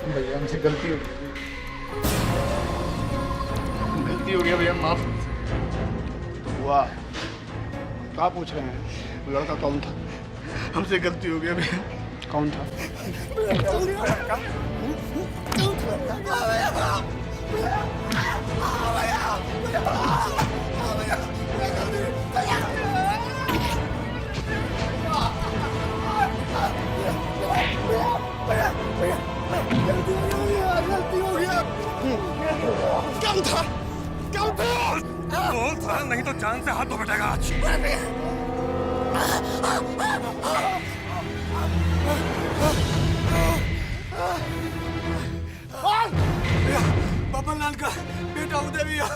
भैया हमसे गलती हो गई, गलती हो गया भैया, माफ। वाह, क्या पूछ रहे हैं? लड़का कौन था? हमसे गलती हो गया भैया। कौन था? गलती हो गया। कौन था? कौन था? बोल था, नहीं तो जान से हाथ धो बैठेगा आज। बबन लाल का बेटा उदय भैया।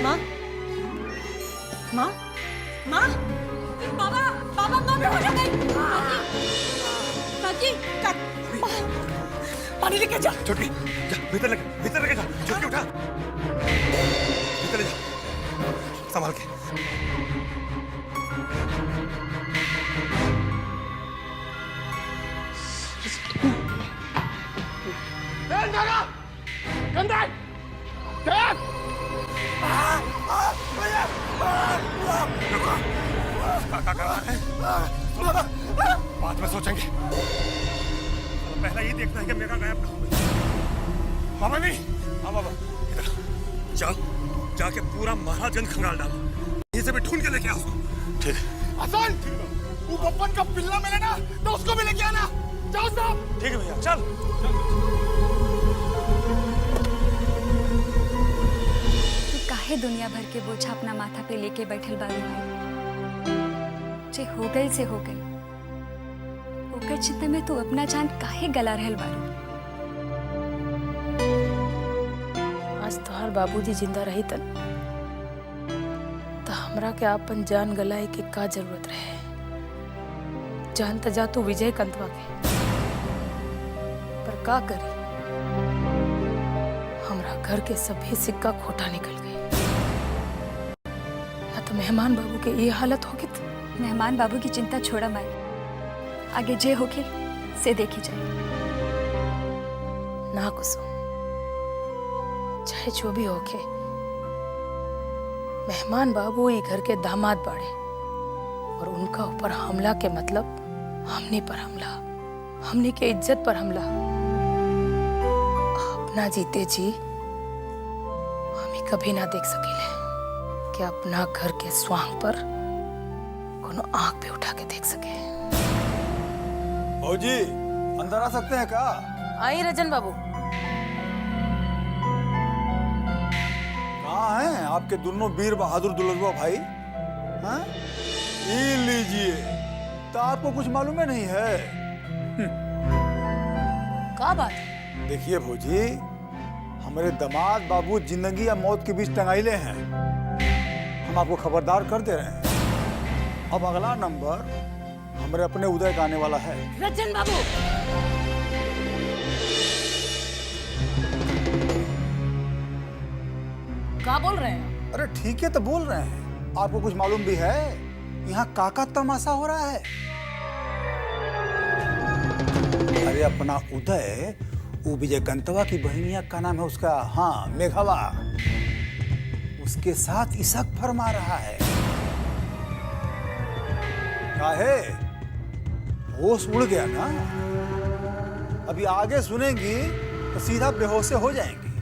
माँ, माँ, माँ, बाबा, बाबा, माँ बेहोश हो गई। काकी, पानी लेके जा। छोटी, जा भीतर लेके जा। छोटी उठा, भीतर ले जा, संभाल के। क्या कर रहा है? बाद में सोचेंगे, पहला ये देखना है कि मेरा गायब कहाँ है। बाबा नहीं, हाँ बाबा, इधर जाके पूरा महाजन खंगाल डालो, यहीं से भी ढूंढ के लेके आओ उसको। ठीक है। आसान, वो बब्बन का पिल्ला मिले ना, तो उसको भी लेके आना। जाओ साहब। ठीक है भैया, चल। तू काहे दुनिया भर के बोझा अपना माथा पे लेके बैठल बारू भाई? जे हो गई से हो गई, ओकर चित्त में तू अपना जान काहे गला रहल बारू? आज तोहार बाबूजी जिंदा रही तन तो हमरा के आपन जान गलाए के का जरूरत रहे। जान त जा तू विजय कंतवा के, पर का करी, हमरा घर के सभी सिक्का खोटा निकल गए। या तो मेहमान बाबू के ये हालत होगी। मेहमान बाबू की चिंता छोड़ा माई, आगे जे होके से देखी जाए। ना कुसुम, चाहे जो भी होके, मेहमान बाबू ये घर के दामाद बाड़े और उनका ऊपर हमला के मतलब हमने पर हमला, हमने के इज्जत पर हमला। अपना जीते जी हमें कभी ना देख सकेले कि अपना घर के स्वांग पर कोनो आंख पे उठा के देख सके। जी, अंदर आ सकते हैं क्या? आई रजन बाबू। कहाँ हैं आपके दोनों वीर बहादुर दुल्हवा भाई? हाँ? ये लीजिए, तो आपको कुछ मालूम है नहीं है? क्या बात? देखिए भौजी, हमारे दामाद बाबू जिंदगी या मौत के बीच टंगाइले हैं। हम आपको खबरदार कर दे रहे हैं। अब अगला नंबर हमारे अपने उदय का आने वाला है। रजन बाबू, क्या बोल रहे हैं? अरे ठीक है तो बोल रहे हैं। आपको कुछ मालूम भी है यहाँ काका तमाशा हो रहा है? अरे अपना उदय, वो विजय कंतवा की बहनिया का नाम है उसका, हाँ मेघवा, उसके साथ इशक फरमा रहा है। काहे? होश उड़ गया ना? अभी आगे सुनेंगी तो सीधा बेहोश हो जाएंगी।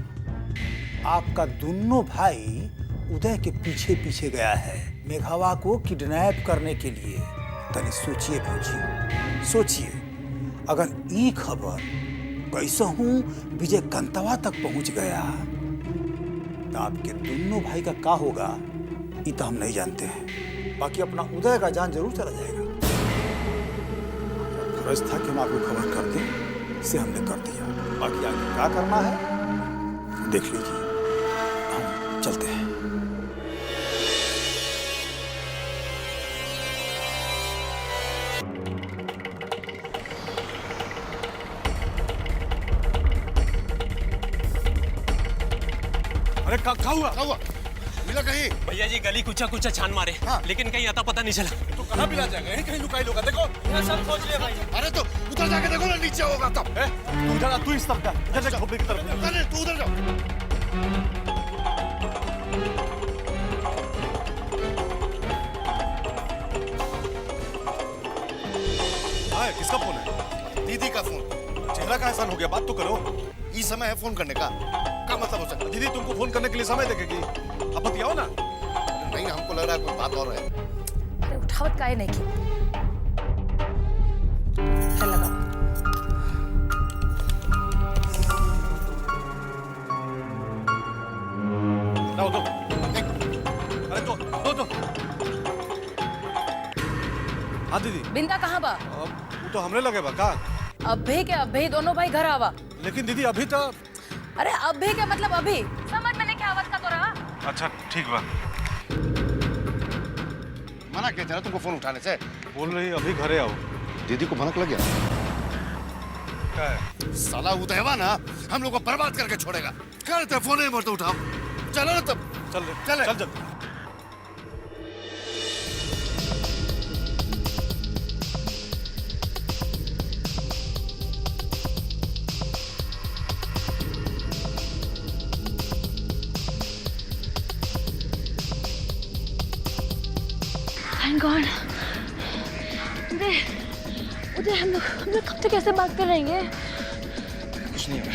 आपका दोनों भाई उदय के पीछे पीछे गया है मेघावा को किडनैप करने के लिए। तनी सोचिए भौजी, सोचिए, अगर ये खबर कैसा हूं विजय कंतवा तक पहुंच गया तो आपके दोनों भाई का क्या होगा ये तो हम नहीं जानते हैं। बाकी अपना उदय का जान जरूर चला जाएगा। फर्ज था कि हम आपको खबर कर दें, इसे हमने कर दिया। बाकी आगे क्या करना है देख लीजिए। हम चलते हैं। अरे क्या हुआ? क्या हुआ? मिला कहीं? भैया जी गली कुचा कुचा छान मारे लेकिन कहीं आता पता नहीं चला। तो कहाँ मिला जाएगा? यहीं कहीं लुकाई लोगा। देखो सब खोज लिया भाई। अरे तो उधर जाके देखो ना, नीचे होगा तब। तू इधर आ, तू इस तरफ जा, इधर देख खोपड़ी की तरफ। अरे तू उधर जाओ। हाँ, किसका फोन है? दीदी का फोन। चेहरा का एहसान हो गया, बात तो करो। ये समय है फोन करने का? क्या मतलब हो सकता? दीदी तुमको फोन करने के लिए समय देखेगी। अब बतियाओ ना। नहीं, हमको लग रहा है कोई बात और है। अरे उठावत काहे नहीं की? चल लगाओ। लाओ दो। अरे दो। हाँ दीदी। बिंदा कहाँ बा? वो तो हमने लगे बा का? अभे के अभे दोनों भाई घर आवा। लेकिन दीदी अभी तो। अरे अभे के मतलब अभी समझ में नहीं क्या आवाज का तो रहा। अच्छा ठीक बा। मना किया था ना तुमको फोन उठाने से। बोल रही अभी घरे आओ। दीदी को भनक लग गया। क्या है? साला उदयवा ना हम लोग को बर्बाद करके छोड़ेगा। क्या रहता है, फोन नहीं मरते, उठाओ। चलो ना तब। चल जल्दी। Thank God. उदय हम लोग कब तक ऐसे बात कर रहेंगे? कुछ नहीं होगा।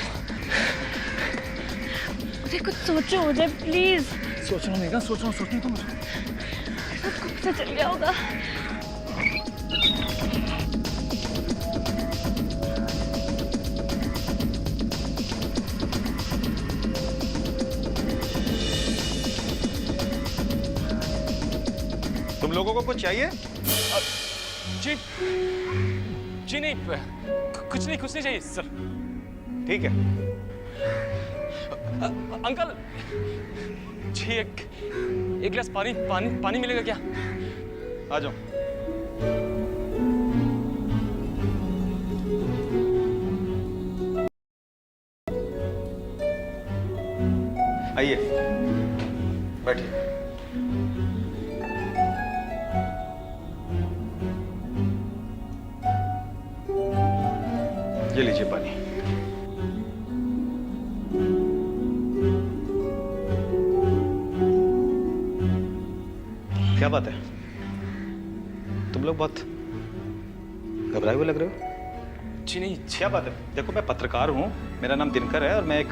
उदय कुछ सोचो उदय प्लीज। सोचना नहीं का, सोचना तो मुझे। सब कब से चल गया होगा? तुम लोगों को कुछ चाहिए? जी नहीं, कुछ नहीं चाहिए सर। ठीक है। अंकल जी एक गिलास पानी मिलेगा क्या? आ जाओ। आइए बैठिए। ये लीजिए पानी। क्या बात है, तुम लोग बहुत घबराए हुए लग रहे हो। जी नहीं। क्या बात है? देखो मैं पत्रकार हूँ, मेरा नाम दिनकर है और मैं एक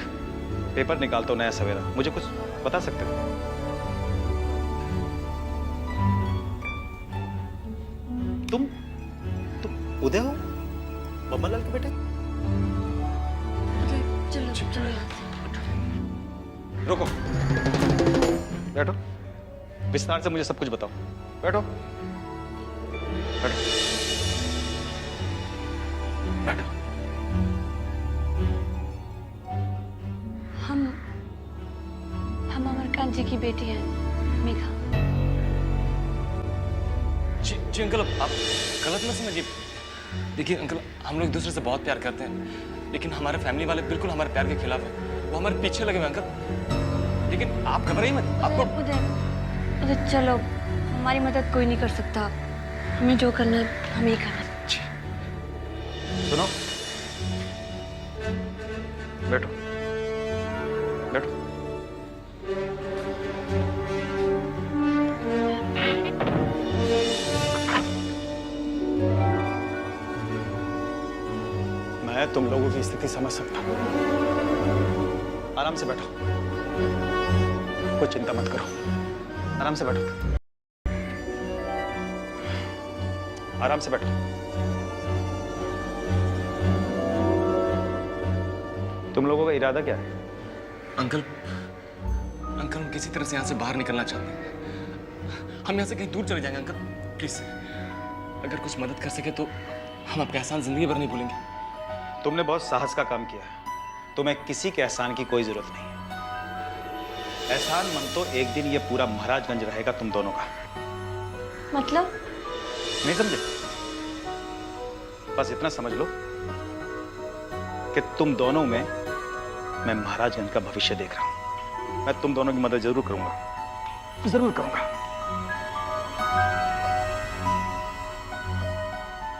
पेपर निकालता हूँ नया सवेरा। मुझे कुछ बता सकते हो? तुम उदय हो, बम्मा लाल के बेटे? चलो। रुको, बैठो, विस्तार से मुझे सब कुछ बताओ। बैठो। हम अमरकांत जी की बेटी हैं, मेघा। जी अंकल, आप गलत मत समझिए। देखिए अंकल, हम लोग एक दूसरे से बहुत प्यार करते हैं, लेकिन हमारे फैमिली वाले बिल्कुल हमारे प्यार के खिलाफ है। वो हमारे पीछे लगे हुए अंकल। लेकिन आप घबराइए मत। आपको उदय चलो, हमारी मदद कोई नहीं कर सकता। हमें जो करना है हमें ही करना है। सुनो, बैठो। मैं तुम लोगों की स्थिति समझ सकता हूं। आराम से बैठो, कोई चिंता मत करो। आराम से बैठो, आराम से बैठो। तुम लोगों का इरादा क्या है? अंकल हम किसी तरह से यहाँ से बाहर निकलना चाहते हैं। हम यहाँ से कहीं दूर चले जाएंगे अंकल, प्लीज। अगर कुछ मदद कर सके तो हम आपका एहसान जिंदगी भर नहीं भूलेंगे। तुमने बहुत साहस का काम किया है, तुम्हें किसी के एहसान की कोई जरूरत नहीं है। एहसान मन तो एक दिन ये पूरा महाराजगंज रहेगा तुम दोनों का। मतलब? नहीं समझे? बस इतना समझ लो कि तुम दोनों में मैं महाराजगंज का भविष्य देख रहा हूं। मैं तुम दोनों की मदद जरूर करूंगा, जरूर करूंगा।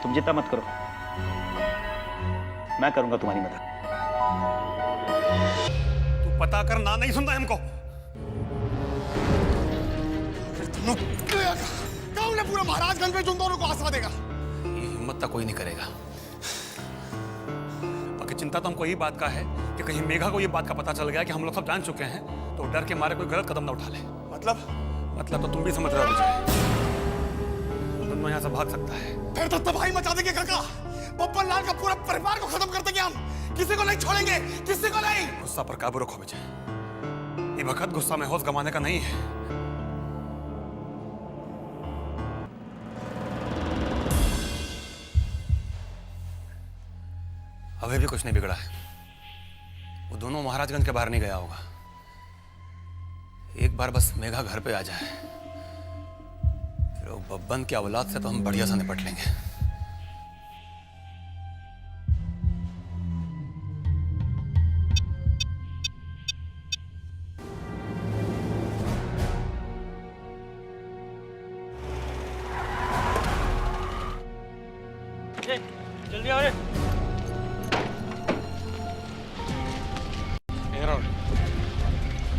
तुम चिंता मत करो, मैं करूंगा तुम्हारी मदद। तू पता कर, ना नहीं सुनता हमको। कौन है पूरा महाराजगंज में तुम दोनों को आसरा देगा? ये हिम्मत तो कोई नहीं करेगा। बाकी चिंता तो हमको यही बात का है कि कहीं मेघा को ये बात का पता चल गया कि हम लोग सब जान चुके हैं, तो डर के मारे कोई गलत कदम ना उठा ले। मतलब तो तुम भी समझ रहे हो विजय, तुम यहाँ से भाग सकता है। फिर तो तबाही मचा देंगे काका। बब्बन लाल का पूरा परिवार को खत्म कर देंगे हम। किसी को नहीं छोड़ेंगे, किसी को नहीं। गुस्सा पर काबू रखो विजय, ये वक्त गुस्सा में होश गंवाने का नहीं है। अभी भी कुछ नहीं बिगड़ा है। वो दोनों महाराजगंज के बाहर नहीं गया होगा। एक बार बस मेघा घर पे आ जाए, फिर वो बब्बन की औलाद से तो हम बढ़िया सा निपट लेंगे। जल्दी आओ रे।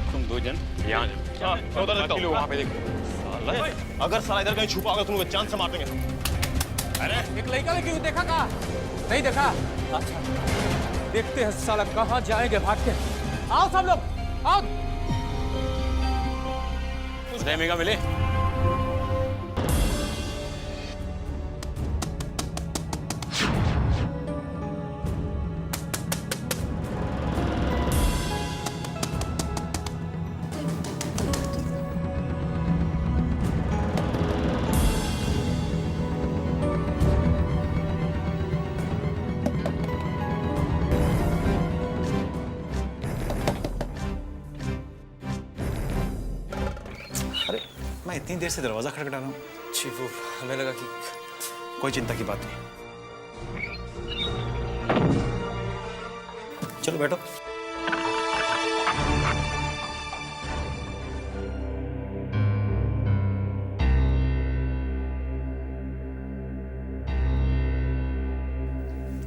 तुम दो जन यहाँ उधर देखता हूं, वहां पे देखो। अगर साला इधर कहीं छुपा होगा तो तुम चांद से मार देंगे। अरे एक लड़का ने क्यों देखा? कहा नहीं देखा? अच्छा देखते हैं साला कहाँ जाएंगे भाग के। आओ सब लोग आओ। उस मेघा मिले? मैं इतनी देर से दरवाजा खटखटा रहा हूँ। जी वो हमें लगा कि कोई चिंता की बात नहीं। चलो बैठो।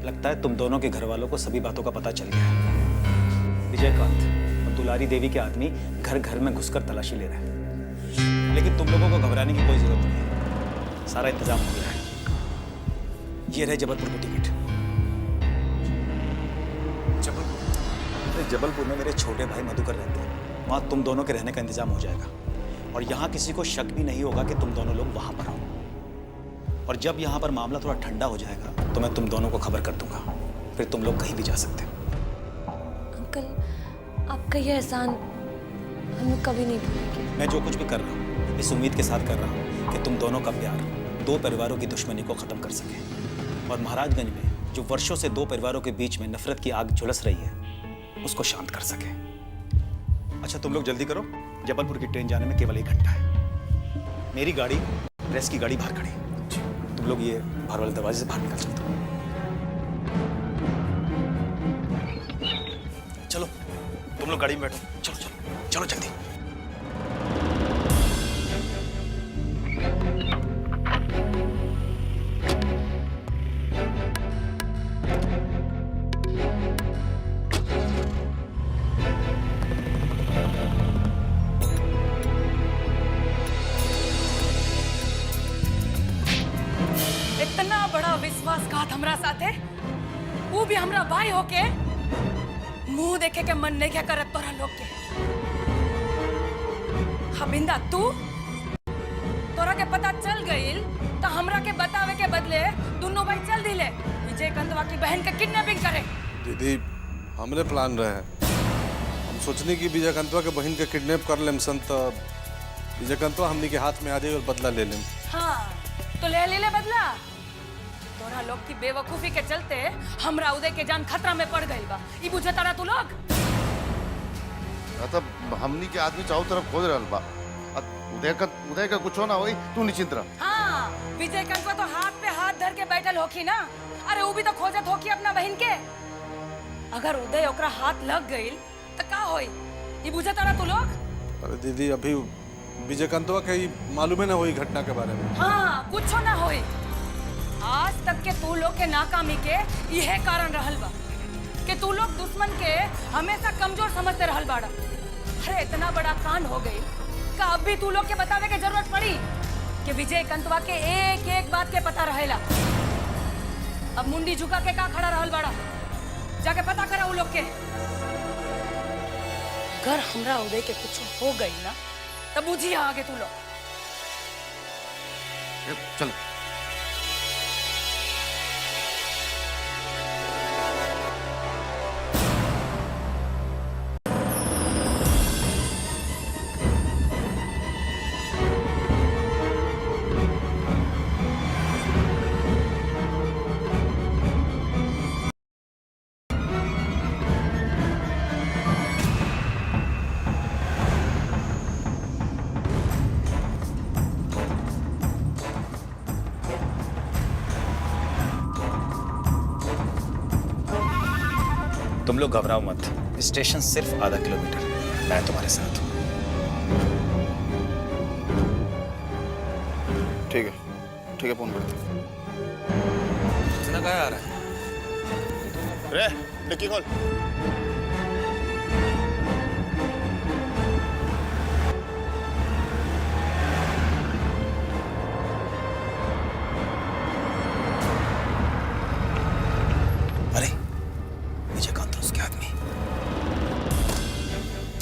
लगता है तुम दोनों के घर वालों को सभी बातों का पता चल गया है। विजयकांत और दुलारी देवी के आदमी घर घर में घुसकर तलाशी ले रहे हैं, लेकिन तुम लोगों को घबराने की कोई जरूरत नहीं है। सारा इंतजाम हो गया है। ये रहे जबलपुर की टिकट। जबलपुर में मेरे छोटे भाई मधुकर रहते हैं। वहाँ तुम दोनों के रहने का इंतजाम हो जाएगा, और यहाँ किसी को शक भी नहीं होगा कि तुम दोनों लोग वहाँ पर हो। और जब यहाँ पर मामला थोड़ा ठंडा हो जाएगा तो मैं तुम दोनों को खबर कर दूंगा, फिर तुम लोग कहीं भी जा सकते हो। अंकल, आपका ये एहसान हम कभी नहीं भूलेंगे। मैं जो कुछ भी कर रहा हूँ इस उम्मीद के साथ कर रहा हूँ कि तुम दोनों का प्यार दो परिवारों की दुश्मनी को खत्म कर सके, और महाराजगंज में जो वर्षों से दो परिवारों के बीच में नफरत की आग झुलस रही है उसको शांत कर सके। अच्छा तुम लोग जल्दी करो, जबलपुर की ट्रेन जाने में केवल 1 घंटा है। मेरी गाड़ी, प्रेस की गाड़ी बाहर खड़ी है। तुम लोग ये बाहर वाले दरवाजे से बाहर निकल सकते हो। चलो तुम लोग गाड़ी में बैठो। चलो चलो चलो जल्दी। इतना बड़ा विश्वासघात हमरा साथे, वो भी हमरा भाई होके मुंह देखे के मन नहीं क्या करत तोरा लोग के। हबिंदा तू तोरा के पता चल गईल तो हमरा के बतावे के बदले दोनों भाई चल दिले विजयकांतवा की बहन के किडनैपिंग करे। दीदी हमरे प्लान रहे, हम सोचने की विजयकांतवा के बहन के किडनैप कर लेम सन तो विजयकांतवा हमनी के हाथ में आ जाए और बदला ले लेम। हाँ तो ले बदला। तोरा लोग की बेवकूफी के चलते हमरा उदय के जान खतरा में पड़ गई बा। ई बुझे तारा तू लोग? तब अब हमनी के आदमी चारों तरफ खोज रहल बा। अब उदय का कुछ ना होई, तू निश्चिंत रह। हाँ, विजय कंकवा तो हाथ पे हाथ धर के बैठल होखी ना। अरे वो भी तो खोजत होखी अपना बहन के। अगर उदय ओकरा हाथ लग गईल तो का होई? ये बुझे तारा तू लोग? अरे दीदी, अभी विजयकांतवा के ही मालूम है ना वही घटना के बारे में। हाँ, कुछ ना होई। आज तक के तू लोग के नाकामी के यह कारण रहल बा कि तू लोग दुश्मन के हमेशा कमजोर समझते रहल बाड़ा। अरे इतना बड़ा कांड हो गई का अब भी तू लोग के बतावे के जरूरत पड़ी कि विजय कंतवा के एक एक बात के पता रहेला। अब मुंडी झुका के का खड़ा रहल बाड़ा? जाके पता करा उ लोग के। अगर हमरा उदय के कुछ हो गई ना तब बुझिए आगे तू लोग। चलो। तुम लोग घबराओ मत, स्टेशन सिर्फ आधा किलोमीटर, मैं तुम्हारे साथ हूँ। ठीक है, फोन करते। इतना क्या आ रहा है? रे, डिक्की खोल। अरे विजयकांत उसके आदमी।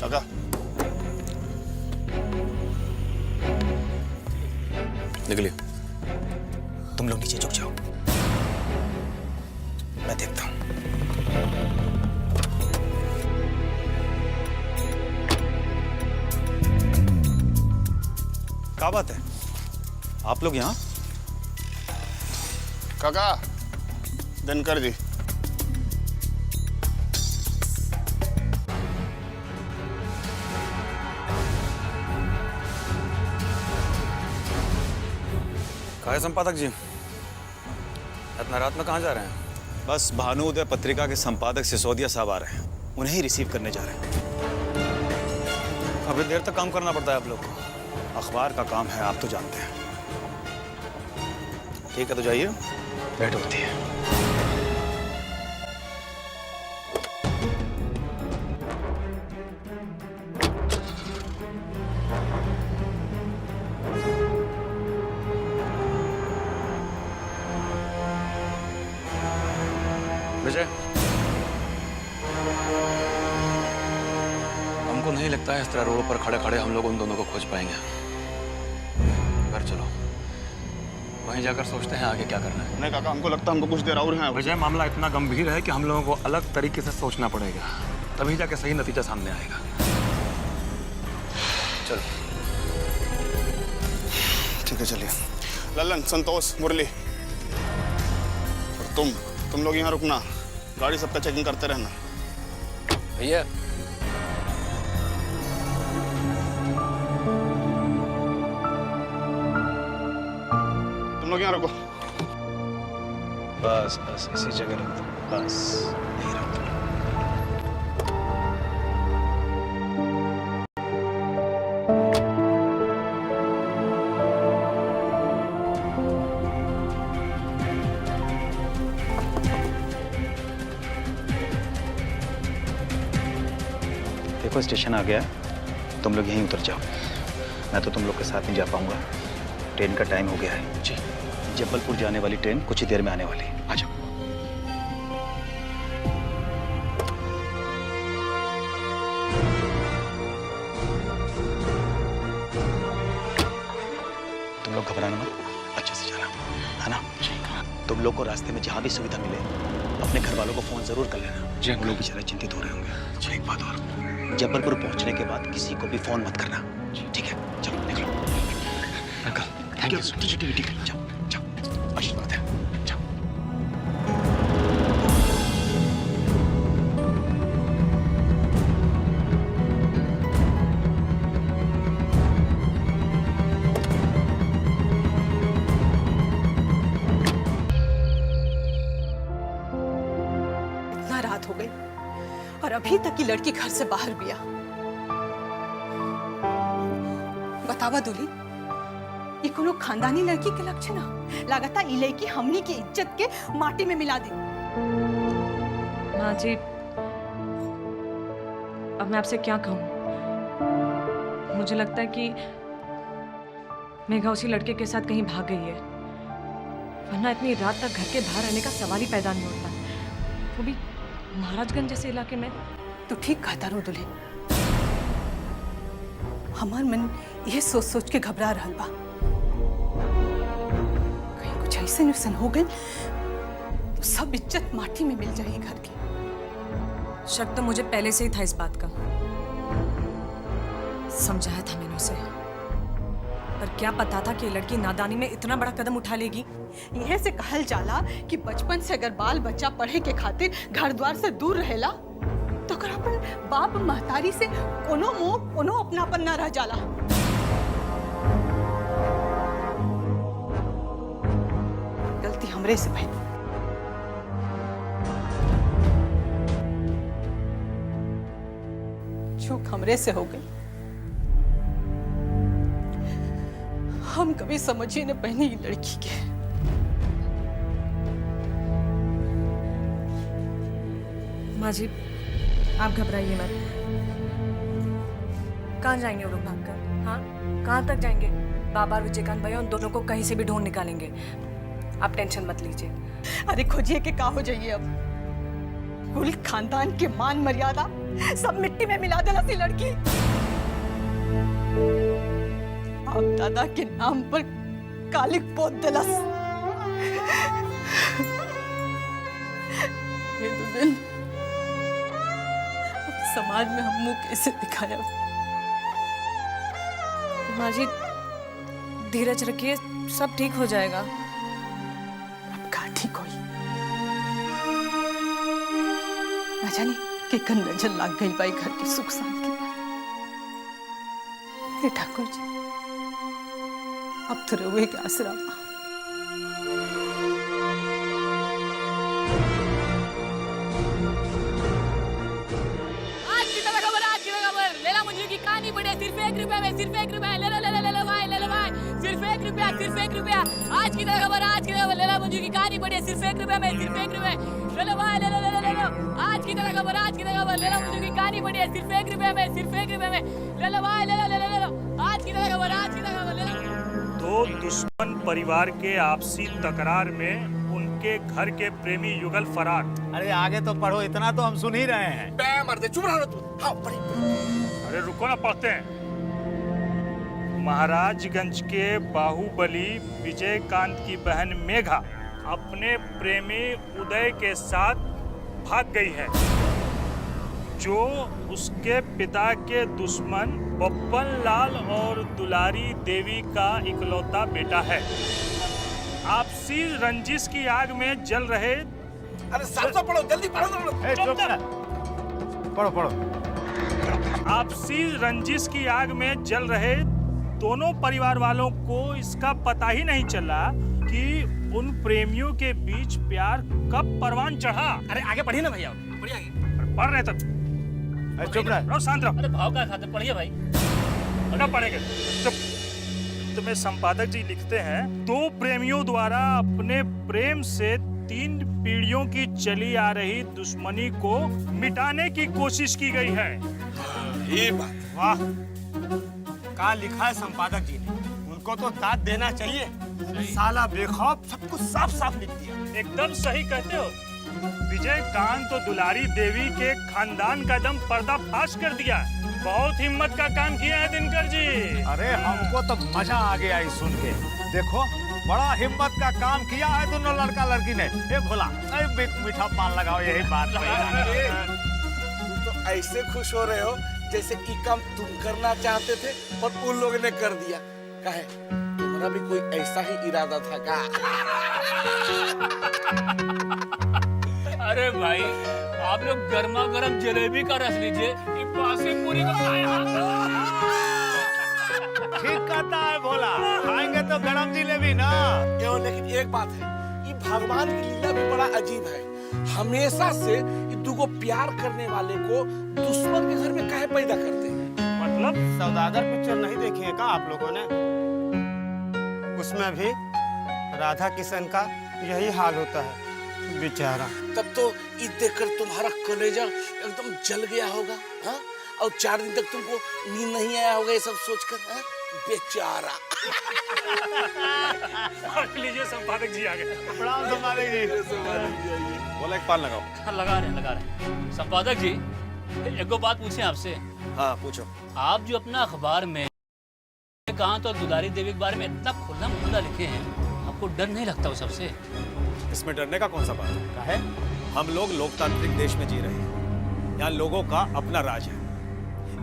काका, निकलिए। तुम लोग नीचे झुक जाओ, मैं देखता हूं। क्या बात है, आप लोग यहाँ? काका, दिन कर दी। काहे संपादक जी, इतना रात में कहाँ जा रहे हैं? बस भानु उदय पत्रिका के संपादक सिसोदिया साहब आ रहे हैं, उन्हें ही रिसीव करने जा रहे हैं। काफी देर तक काम करना पड़ता है आप लोग को। अखबार का काम है, आप तो जानते हैं। ठीक है, तो जाइए। भेंट होती है। विजय, हमको नहीं लगता है इस तरह रोड पर खड़े खड़े हम लोग उन दोनों को खोज पाएंगे। घर चलो, वहीं जाकर सोचते हैं आगे क्या करना है। नहीं काका, हमको लगता है हमको कुछ देर और है। विजय, मामला इतना गंभीर है कि हम लोगों को अलग तरीके से सोचना पड़ेगा, तभी जाके सही नतीजा सामने आएगा। चलो। ठीक है, चलिए। ललन, संतोष, मुरली और तुम लोग यहाँ रुकना, गाड़ी सबका चेकिंग करते रहना। भैया, तुम लोग यहाँ रुको। बस बस इसी जगह रख दो, बस यहीं रख दो। देखो स्टेशन आ गया, तुम लोग यहीं उतर जाओ। मैं तो तुम लोग के साथ नहीं जा पाऊंगा, ट्रेन का टाइम हो गया है। जी, जबलपुर जाने वाली ट्रेन कुछ ही देर में आने वाली है। आ जाओ। तुम लोग घबराना मत, अच्छे से जाना, है ना? तुम लोग को रास्ते में जहाँ भी सुविधा मिले अपने घर वालों को फोन जरूर कर लेना। जी, हम लोग बेचारे चिंतित हो रहे होंगे। एक बात और, जबलपुर पहुंचने के बाद किसी को भी फोन मत करना, ठीक है? चलो निकलो। Uncle, thank you. ठीक है, जाओ जाओ, अच्छी बात है, जाओ। अभी तक की लड़की घर से बाहर बिया। बतावा दूली, ये कोनो खानदानी लड़की के लक्षण है? लगातार ई लड़की हमनी की इज्जत के माटी में मिला दे। माँ जी, अब मैं आपसे क्या कहूँ? मुझे लगता है कि मेघा उसी लड़के के साथ कहीं भाग गई है, वरना इतनी रात तक घर के बाहर रहने का सवाल ही पैदा नहीं होता, वो भी महाराजगंज जैसे इलाके में। तो ठीक कहता रो दुल्हे, हमार मन ये सोच सोच के घबरा रहल बा, कहीं कुछ ऐसे नुकसान हो गए तो सब इज्जत माटी में मिल जाएगी घर की। शक तो मुझे पहले से ही था इस बात का, समझाया था मैंने उसे, पर क्या पता था कि ये लड़की नादानी में इतना बड़ा कदम उठा लेगी। यह से कहल जाला कि बचपन से अगर बाल बच्चा पढ़े के खातिर घर द्वार से दूर रहेला तो अगर अपन बाप महतारी से कोनो मोह कोनो अपनापन ना रह जाला। गलती हमरे से भइल। चूक हमरे से हो गई। हम कभी समझ ही न पहनी लड़की के। माँ जी, आप घबराइए मत। कहाँ जाएंगे वो लोग भागकर? हाँ, कहाँ तक जाएंगे? बाबा और विजयकांत भैया उन दोनों को कहीं से भी ढूंढ निकालेंगे, आप टेंशन मत लीजिए। अरे खोजिए के का हो जाइए अब। कुल खानदान के मान मर्यादा सब मिट्टी में मिला देना सी लड़की। आप दादा के नाम पर कालिक पोत दिलस। ये दुल्हन, अब समाज में हम मुंह कैसे दिखाया? माँ जी, धीरज रखिए, सब ठीक हो जाएगा। अब कहाँ ठीक होई? ना जाने कि कन नजर लग गई बाई घर की सुख शांति पर। हे ठाकुर जी, अब तो रोए के आसरा। आज की खबर लेला मुझे की कहानी पड़े सिर्फ 1 रुपया में, सिर्फ 1 रुपया। ले लो भाई, ले लो भाई, सिर्फ 1 रुपया, सिर्फ 1 रुपया। आज की खबर लेला मुझे की कहानी पड़े सिर्फ 1 रुपया में, सिर्फ 1 रुपया। ले लो भाई, ले लो। आज की खबर लेला मुझे की कहानी पड़े सिर्फ 1 रुपया में, सिर्फ 1 रुपया में। ले लो भाई, ले लो। आज की खबर ले लो। दो दुश्मन परिवार के आपसी तकरार में उनके घर के प्रेमी युगल फरार। अरे आगे तो पढ़ो, इतना तो हम सुन ही रहे हैं। मर्दे चुप रहो तुम। हाँ, अरे रुको ना, पढ़ते हैं। महाराजगंज के बाहुबली विजयकांत की बहन मेघा अपने प्रेमी उदय के साथ भाग गई है, जो उसके पिता के दुश्मन बप्पन लाल और दुलारी देवी का इकलौता बेटा है। आपसी रंजिश की आग में जल रहे। अरे साफ पढ़ो, जल्दी पढ़ो। पढ़ो। आपसी रंजिश की आग में जल रहे दोनों परिवार वालों को इसका पता ही नहीं चला कि उन प्रेमियों के बीच प्यार कब परवान चढ़ा। अरे आगे पढ़िए ना भैया, पढ़िए आगे। पढ़ रहे तब। चुप रहो, शांत रहो। अरे भाव का खाते पढ़िए भाई। ना पढ़ेंगे तो मैं संपादक जी लिखते हैं, 2 प्रेमियों द्वारा अपने प्रेम से 3 पीढ़ियों की चली आ रही दुश्मनी को मिटाने की कोशिश की गई है। ये बात वाह, कहाँ लिखा है संपादक जी ने? उनको तो दाद देना चाहिए। साला बेखौफ सब कुछ साफ साफ लिख दिया। एकदम सही कहते हो। विजयकांत तो दुलारी देवी के खानदान का दम पर्दाफाश कर दिया। बहुत हिम्मत का काम किया है दिनकर जी। अरे हमको तो मजा आ गया ही सुन के। देखो, बड़ा हिम्मत का काम किया है दोनों लड़का लड़की ने। ए भोला, मीठा पान लगाओ, यही बात तुम तो ऐसे खुश हो रहे हो जैसे ये काम तुम करना चाहते थे पर उन लोगों ने कर दिया। काहे? तुम्हारा भी कोई ऐसा ही इरादा था का? अरे भाई, आप लोग गर्मा गर्म जलेबी का रस लीजिए, बासी पूरी का ठीक कहता है भोला, खाएंगे तो गरम जिलेबी ना। लेकिन एक बात है, ये भगवान की लीला भी बड़ा अजीब है। हमेशा से ये एगो प्यार करने वाले को दुश्मन के घर में काहे पैदा करते हैं? मतलब सौदागर पिक्चर नहीं देखी है क्या आप लोगों ने? उसमें भी राधा किशन का यही हाल होता है बेचारा। तब तो ये देखकर तुम्हारा कलेजा एकदम जल गया होगा, हाँ? और 4 दिन तक तुमको नींद नहीं आया होगा ये सब सोचकर, हाँ? बेचारा। लीजिए संपादक जी आ गए। प्रणाम संपादक जी। बोला एक पान लगाओ। हाँ, लगा रहे हैं। संपादक जी, एक बात पूछें आपसे। हाँ पूछो। आप जो अपना अखबार में कहा तो दुलारी देवी के बारे में इतना खुला मुल्ला लिखे हैं, आपको डर नहीं लगता वो सबसे? इसमें डरने का कौन सा बात है? हम लोग लोकतांत्रिक देश में जी रहे हैं। यहाँ लोगों का अपना राज है।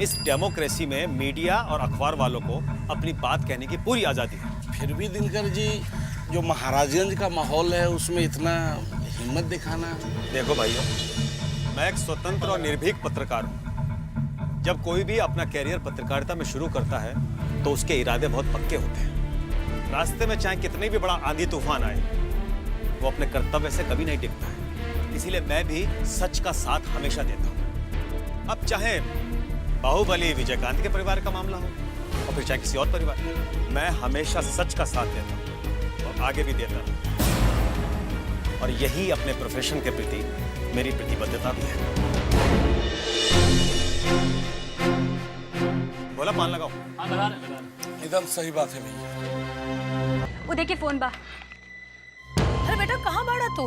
इस डेमोक्रेसी में मीडिया और अखबार वालों को अपनी बात कहने की पूरी आजादी है। फिर भी दिनकर जी, जो महाराजगंज का माहौल है उसमें इतना हिम्मत दिखाना। देखो भाइयों, मैं एक स्वतंत्र और निर्भीक पत्रकार हूँ। जब कोई भी अपना कैरियर पत्रकारिता में शुरू करता है तो उसके इरादे बहुत पक्के होते हैं। रास्ते में चाहे कितनी भी बड़ा आंधी तूफान आए, वो अपने कर्तव्य से कभी नहीं टिकता है। इसीलिए मैं भी सच का साथ हमेशा देता हूँ। अब चाहे बाहुबली विजयकांत के परिवार का मामला हो और फिर चाहे किसी और परिवार का, मैं हमेशा सच का साथ देता हूँ और आगे भी देता हूँ। और यही अपने प्रोफेशन के प्रति मेरी प्रतिबद्धता भी है। बोला पान लगाओ। हाँ, लगा रहे। एकदम सही बात है भैया। वो देखिए फोन बा। अरे बेटा कहाँ बाड़ा तू?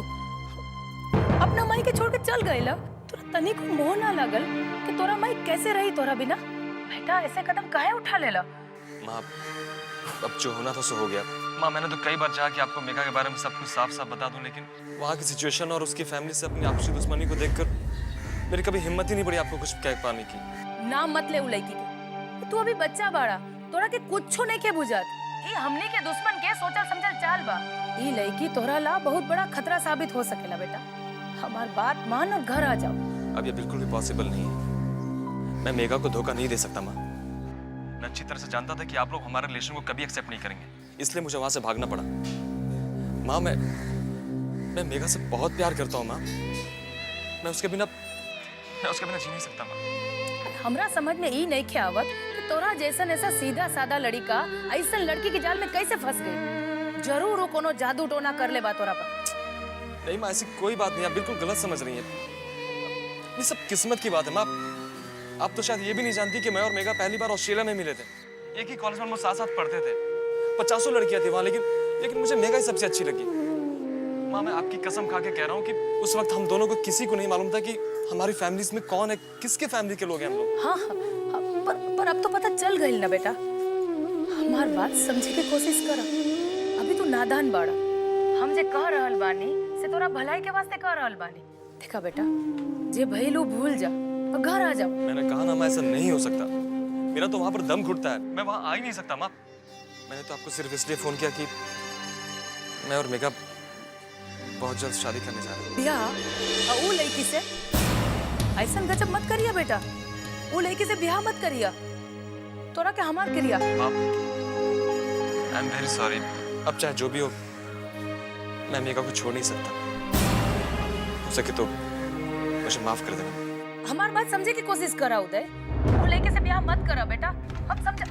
अपना माई के छोड़ के चल गए ला? तोरा तनी को मोह ना लागल कि तोरा माई कैसे रही तोरा बिना? बेटा ऐसे कदम काहे उठा लेला? माँ, अब जो होना था सो हो गया। माँ, मैंने तो कई बार चाहा कि आपको मेघा के बारे में सब कुछ साफ साफ बता दूं, लेकिन वहाँ की सिचुएशन और उसकी फैमिली से अपनी आपसी दुश्मनी को देखकर मेरी कभी हिम्मत ही नहीं पड़ी आपको कुछ कह पाने की। नाम मत ले उ लड़की के। तू अभी बच्चा बाड़ा, तोरा के कुछो नहीं के बुझात। ये हमने के दुश्मन के सोचल समझल चाल बा। ये लड़की तोरा ला बहुत बड़ा खतरा साबित हो सकेला बेटा। हमार बात मान और घर आ जाओ। अब ये बिल्कुल भी पॉसिबल नहीं है। मैं मेघा को धोखा नहीं दे सकता माँ। मैं अच्छी तरह से जानता था कि आप लोग हमारे रिलेशन को कभी एक्सेप्ट नहीं करेंगे, इसलिए मुझे वहां से भागना पड़ा। माँ, मैं मेघा से बहुत प्यार करता हूँ माँ। मैं उसके बिना जी नहीं सकता माँ। हमरा समझ में ई नहीं खे आवत कि तोरा जैसन ऐसा सीधा सादा लड़का ऐसा लड़की के जाल में कैसे फंस गई। जरूर वो कोनो जादू टोना कर ले बा तोरा पर। नहीं माँ, ऐसी कोई बात नहीं, आप बिल्कुल गलत समझ रही हैं। ये सब किस्मत की बात है माँ। आप तो शायद ये भी नहीं जानती कि मैं और मेघा पहली बार ऑस्ट्रेलिया में मिले थे। एक ही कॉलेज में हम साथ साथ पढ़ते थे। 50 लड़कियां थी वहाँ, लेकिन मुझे मेघा ही सबसे अच्छी लगी। माँ, मैं आपकी कसम खा के कह रहा हूँ कि उस वक्त हम दोनों को किसी को नहीं मालूम था कि हमारी फैमिलीज में कौन है, किसके फैमिली के लोग हैं हम लोग। हाँ, पर अब तो पता चल गई ना बेटा। हमार बात समझे के कोशिश कर। अभी तू नादान बाड़ा। हम जे कह रहल बानी से तोरा भलाई के वास्ते कह रहल बानी। देखा बेटा, जे भइलू भूल जा और घर आ जाओ। मैंने कहा ना, मैं ऐसा नहीं हो सकता। मेरा तो वहां पर दम घुटता है, मैं वहां आ ही नहीं सकता माँ। मैंने तो आपको सिर्फ इसलिए फोन किया कि मैं और मेघा बहुत जल्द शादी करने जा रहे हैं। ब्याह वो लड़की से ऐसा गजब मत करिया बेटा। वो लड़की से ब्याह मत करिया। तोरा के हमार करिया। माँ, आई एम वेरी सॉरी। अब चाहे जो भी हो, मैं मेघा को छोड़ नहीं सकता। हो सके तो मुझे माफ कर देना। हमार बात समझे की कोशिश करा उदय। वो लड़के से ब्याह मत करा बेटा। हम समझा।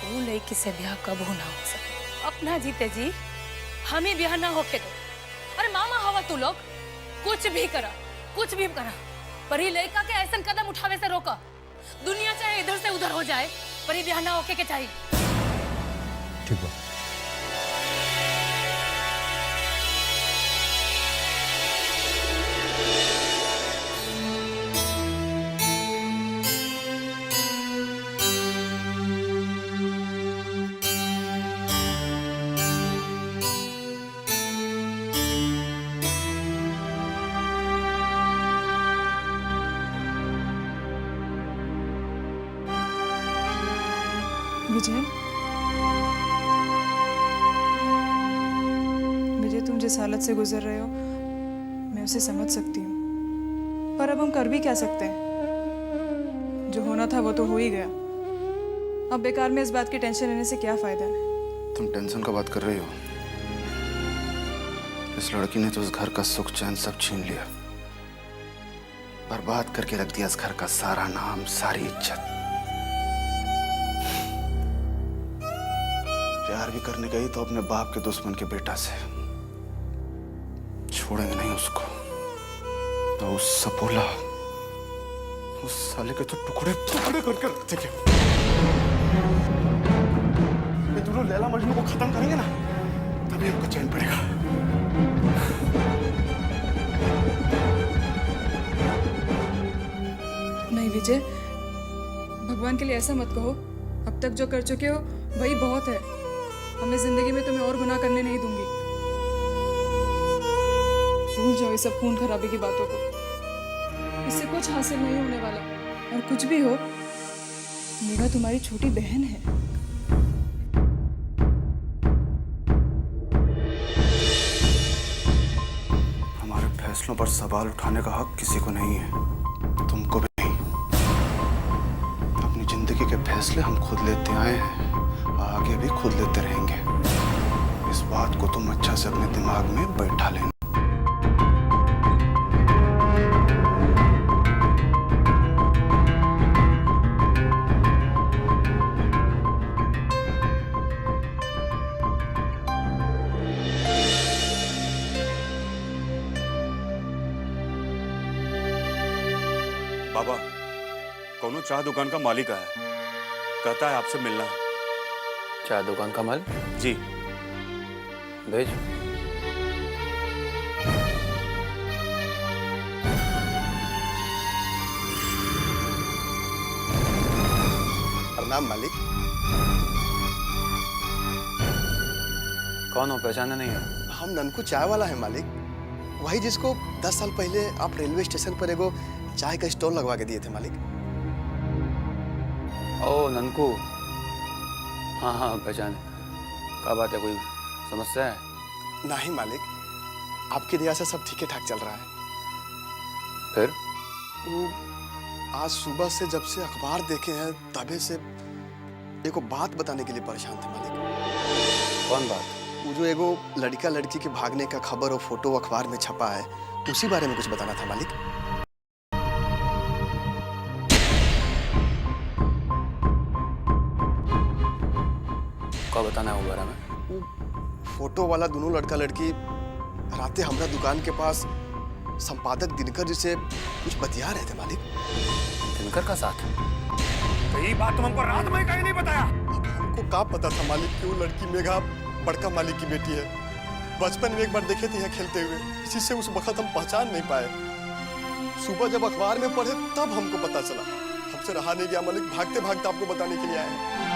वो लड़की से ब्याह कबू ना हो सके। अपना जीते जी हम ही ब्याह ना होके दो। अरे मामा हवा तू लोग कुछ भी करा, कुछ भी करा, पर ये लड़का के ऐसा कदम उठावे से रोका। दुनिया चाहे इधर से उधर हो जाए, पर ये ब्याह ना होके के चाहिए। ठीक है। विजय, तुम जिस हालत से गुजर रहे हो मैं उसे समझ सकती हूँ, पर अब हम कर भी क्या सकते हैं? जो होना था वो तो हो ही गया। अब बेकार में इस बात की टेंशन लेने से क्या फायदा है? तुम टेंशन का बात कर रही हो? इस लड़की ने तो उस घर का सुख चैन सब छीन लिया, बर्बाद करके रख दिया इस घर का सारा नाम, सारी इज्जत। प्यार भी करने गई तो अपने बाप के दुश्मन के बेटा से। छोड़ेंगे नहीं उसको। तो उस सपोला, उस साले के तो टुकड़े टुकड़े करके रख देंगे। ये दोनों लैला मजनू को खत्म करेंगे ना, तभी हमको चैन पड़ेगा। नहीं विजय, भगवान के लिए ऐसा मत कहो। अब तक जो कर चुके हो वही बहुत है। हमें जिंदगी में तुम्हें और गुनाह करने नहीं दूंगी। भूल जाओ ये सब खून खराबे की बातों को। इससे कुछ हासिल नहीं होने वाला, और कुछ भी हो, मेघा तुम्हारी छोटी बहन है। हमारे फैसलों पर सवाल उठाने का हक किसी को नहीं है, तुमको भी नहीं। अपनी जिंदगी के फैसले हम खुद लेते आए हैं, आगे भी खुद लेते रहेंगे। इस बात को तुम अच्छा से अपने दिमाग में बैठा लेना। बाबा, कौनो चाय दुकान का मालिक आया है, कहता है आपसे मिलना है। चाय दुकान का माल? जी। भेज। प्रणाम मालिक। कौन हो, पहचाना नहीं है? हम ननकू चाय वाला है मालिक, वही जिसको 10 साल पहले आप रेलवे स्टेशन पर एगो चाय का स्टॉल लगवा के दिए थे मालिक। ओ ननकू, हाँ हाँ पहचाने। क्या बात है, कोई समस्या है? नहीं मालिक, आपकी दया से सब ठीक ठाक चल रहा है। फिर? वो आज सुबह से जब से अखबार देखे हैं तबे से एगो बात बताने के लिए परेशान थे मालिक। कौन बात? वो जो एगो लड़का लड़की के भागने का खबर और फोटो अखबार में छपा है, उसी बारे में कुछ बताना था मालिक। क्या बताना है वो बारे में? फोटो वाला दोनों लड़का लड़की रातें हमारा दुकान के पास संपादक दिनकर जी से कुछ बतिया रहे थे मालिक। दिनकर का साथ? तो ये बात तुम हमको रात में कहीं नहीं बताया? अब हमको क्या पता था मालिक कि वो लड़की मेघा बड़का मालिक की बेटी है। बचपन में एक बार देखे थे यहाँ खेलते हुए, इसी से उस वक्त हम पहचान नहीं पाए। सुबह जब अखबार में पढ़े तब हमको पता चला। हमसे रहा नहीं गया मालिक, भागते भागते आपको बताने के लिए आए हैं।